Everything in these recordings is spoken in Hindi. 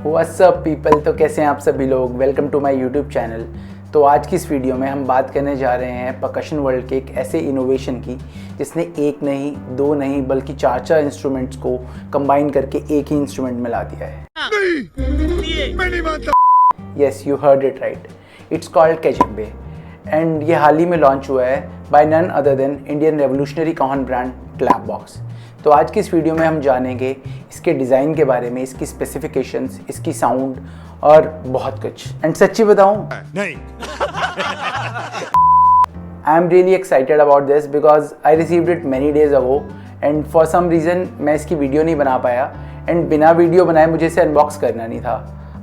व्हाट्स अप पीपल, तो कैसे हैं आप सभी लोग। Welcome to my YouTube channel. तो आज की इस वीडियो में हम बात करने जा रहे हैं परकशन वर्ल्ड के एक ऐसे इनोवेशन की जिसने एक नहीं, दो नहीं, बल्कि चार इंस्ट्रूमेंट्स को कंबाइन करके एक ही इंस्ट्रूमेंट में ला दिया है। नहीं, मैं नहीं मानता। Yes, you heard it right. It's called Cajembe and ये हाल ही में लॉन्च हुआ है by none other than Indian revolutionary cajon brand Clapbox. तो आज की इस वीडियो में हम जानेंगे इसके डिज़ाइन के बारे में, इसकी स्पेसिफिकेशंस, इसकी साउंड और बहुत कुछ। एंड सच्ची बताऊं, नहीं I am really excited about this because I received it many days ago and for some reason मैं इसकी वीडियो नहीं बना पाया एंड बिना वीडियो बनाए मुझे इसे अनबॉक्स करना नहीं था।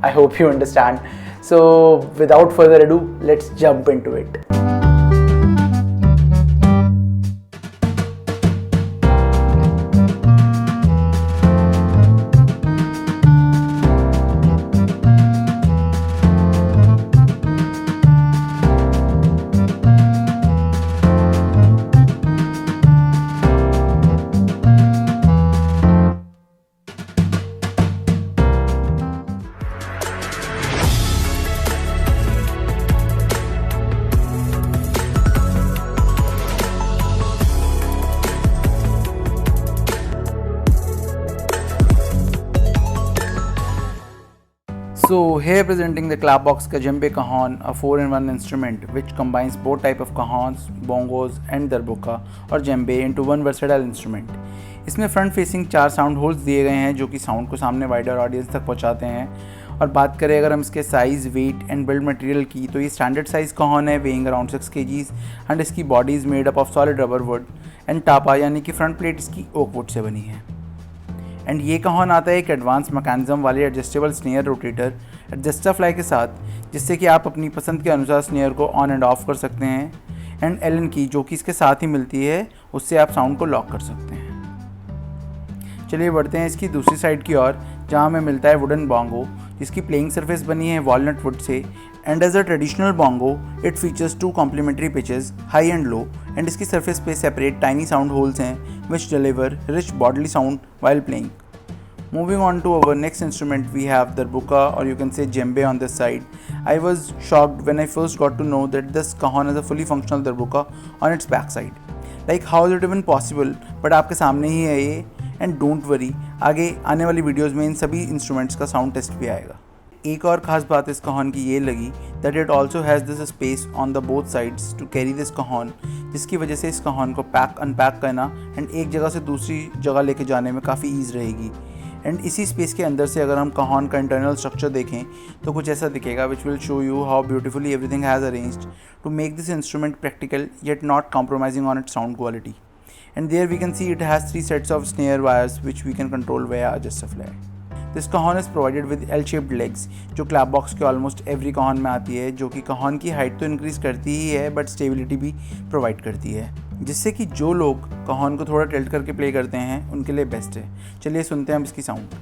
आई hope you understand. So without further ado, let's jump into it. So here presenting the Clapbox Kajembe Cajon, a 4-in-1 instrument which combines both type of cajons, bongos and darbuka और djembe into one versatile instrument। इसमें फ्रंट फेसिंग 4 साउंड होल्स दिए गए हैं जो कि साउंड को सामने वाइडर ऑडियंस तक पहुंचाते हैं। और बात करें अगर हम इसके size, weight and build material की, तो ये स्टैंडर्ड साइज़ कहोन है, वेइंग अराउंड 6 kgs एंड इसकी body is made up of solid rubber wood and tapa यानी कि फ्रंट प्लेट इसकी ओक वुड से बनी है। एंड ये कहोन आता है एक एडवांस मैकेनिज्म वाले adjustable snare rotator adjuster fly के साथ, जिससे कि आप अपनी पसंद के अनुसार स्नेयर को ऑन एंड ऑफ कर सकते हैं। एंड एलन की जो कि इसके साथ ही मिलती है, उससे आप साउंड को लॉक कर सकते हैं। चलिए बढ़ते हैं इसकी दूसरी साइड की ओर, जहाँ हमें मिलता है वुडन बोंगो, जिसकी प्लेइंग सरफेस बनी है वॉलनट वुड से। And as a traditional bongo it features 2 complementary pitches, high and low, and इसकी सरफेस पे सेपरेट टाइनी साउंड होल्स हैं which deliver rich bodily sound while playing. Moving on to our next instrument, we have darbuka, or you can say djembe on this side. I was shocked when I first got to know that this cajon is a fully functional darbuka on its backside. Like how is it even possible? But आपके सामने ही है ये। And don't worry, आगे आने वाली वीडियोज़ में इन सभी इंस्ट्रूमेंट्स का साउंड टेस्ट भी आएगा। एक और ख़ास बात इस cajon की ये लगी that it also has this space on the both sides to carry this cajon, जिसकी वजह से इस cajon को पैक अनपैक करना एंड एक जगह से दूसरी जगह लेके जाने में काफ़ी ईज़ रहेगी। एंड इसी स्पेस के अंदर से अगर हम cajon का इंटरनल स्ट्रक्चर देखें तो कुछ ऐसा दिखेगा, which will show you how beautifully everything has arranged to make this instrument practical yet not compromising on its sound quality. And there we can see it has 3 sets of snare wires which we can control via adjuster fly. This cajon is provided with L-shaped legs, जो क्लैपबॉक्स के ऑलमोस्ट एवरी cajon में आती है, जो कि cajon की हाइट तो इंक्रीज़ करती ही है बट स्टेबिलिटी भी प्रोवाइड करती है, जिससे कि जो लोग cajon को थोड़ा टिल्ट करके प्ले करते हैं उनके लिए बेस्ट है। चलिए सुनते हैं हम इसकी साउंड।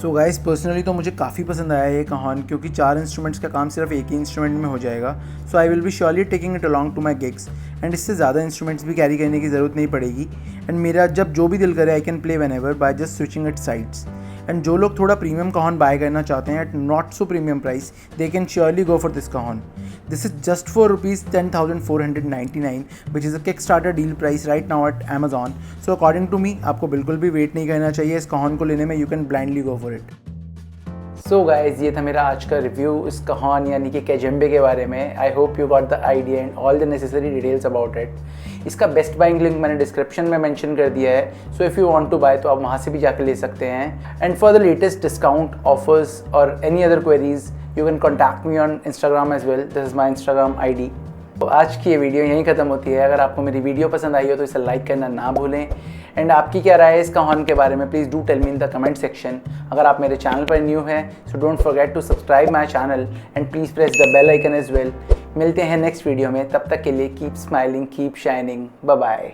सो गाइस पर्सनली तो मुझे काफ़ी पसंद आया ये कहान, क्योंकि 4 इंस्ट्रूमेंट्स का काम सिर्फ एक ही इंस्ट्रूमेंट में हो जाएगा। So I will be surely taking it along to my gigs, and इससे ज़्यादा इंस्ट्रूमेंट्स भी कैरी करने की ज़रूरत नहीं पड़ेगी। एंड मेरा जब जो भी दिल करे I can play whenever by just switching it sides. And जो लोग थोड़ा प्रीमियम कहान बाय करना चाहते हैं at not so premium price, they can surely go for this cajon. This is just for ₹10,499 which is a kick starter deal price right now at Amazon। So according to me आपको बिल्कुल भी वेट नहीं करना चाहिए इस कहान को लेने में, you can blindly go for it. So guys ये था मेरा आज का रिव्यू इस कहान यानी कि कैजेम्बे के बारे में। I hope you got the idea and all the necessary details about it. इसका बेस्ट बाइंग लिंक मैंने डिस्क्रिप्शन में मेंशन कर दिया है, so if you want to buy तो आप वहाँ से भी जाकर ले सकते हैं। And for the latest discount offers और any other queries you can contact me on Instagram as well. This is my Instagram ID। तो आज की ये वीडियो यहीं ख़त्म होती है। अगर आपको मेरी वीडियो पसंद आई हो तो इसे लाइक करना ना भूलें। एंड आपकी क्या राय है इस कहान के बारे में, please do tell me in the comment section. अगर आप मेरे चैनल पर न्यू हैं so don't forget to subscribe my channel and please press the bell icon as well. मिलते हैं नेक्स्ट वीडियो में, तब तक के लिए keep smiling, keep shining, bye bye.